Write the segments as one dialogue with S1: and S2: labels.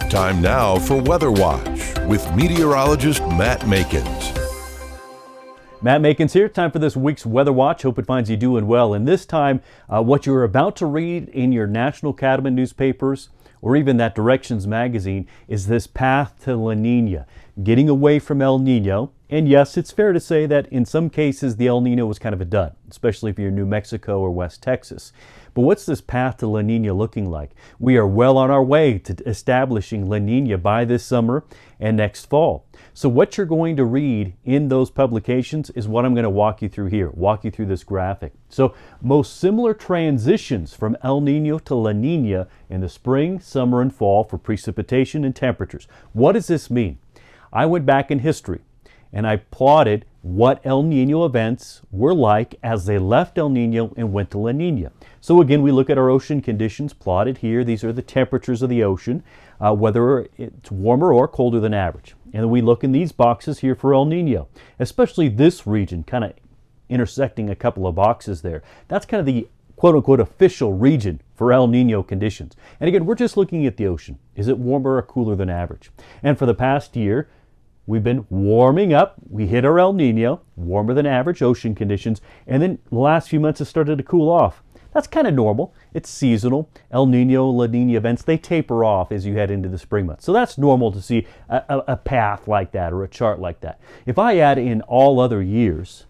S1: Time now for Weather Watch with meteorologist Matt Makens.
S2: Matt Makens here. Time for this week's Weather Watch. Hope it finds you doing well. And this time, what you're about to read in your National Cattleman newspapers or even that Directions magazine is this path to La Niña, getting away from El Nino. And yes, it's fair to say that in some cases the El Nino was kind of a dud, especially if you're in New Mexico or West Texas. But what's this path to La Niña looking like? We are well on our way to establishing La Niña by this summer and next fall. So what you're going to read in those publications is what I'm going to walk you through here, walk you through this graphic. So most similar transitions from El Nino to La Niña in the spring, summer, and fall for precipitation and temperatures. What does this mean? I went back in history and I plotted what El Nino events were like as they left El Nino and went to La Niña. So again, we look at our ocean conditions plotted here. These are the temperatures of the ocean, whether it's warmer or colder than average. And then we look in these boxes here for El Nino, especially this region, kind of intersecting a couple of boxes there. That's kind of the quote-unquote official region for El Nino conditions. And again, we're just looking at the ocean. Is it warmer or cooler than average? And for the past year, we've been warming up. We hit our El Nino, warmer than average ocean conditions, and then the last few months have started to cool off. That's kind of normal. It's seasonal. El Nino, La Niña events, they taper off as you head into the spring months. So that's normal to see a path like that or a chart like that. If I add in all other years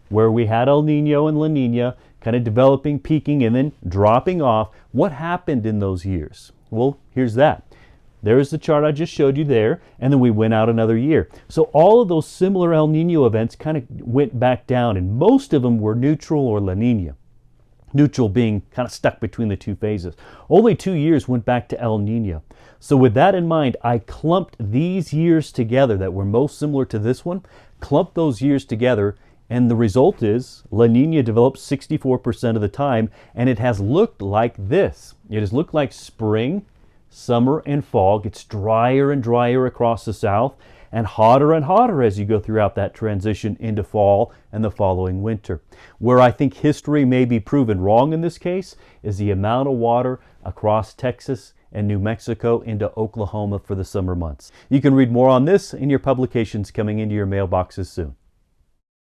S2: where we had El Nino and La Niña kind of developing, peaking, and then dropping off, what happened in those years? Well, here's that. There's the chart I just showed you there, and then we went out another year. So all of those similar El Nino events kind of went back down, and most of them were neutral or La Niña. Neutral being kind of stuck between the two phases. Only 2 years went back to El Nino. So with that in mind, I clumped these years together that were most similar to this one, clumped those years together, and the result is La Niña develops 64% of the time, and it has looked like this. It has looked like spring, summer, and fall gets drier and drier across the south and hotter as you go throughout that transition into fall and the following winter. Where I think history may be proven wrong in this case is the amount of water across Texas and New Mexico into Oklahoma for the summer months. You can read more on this in your publications coming into your mailboxes soon.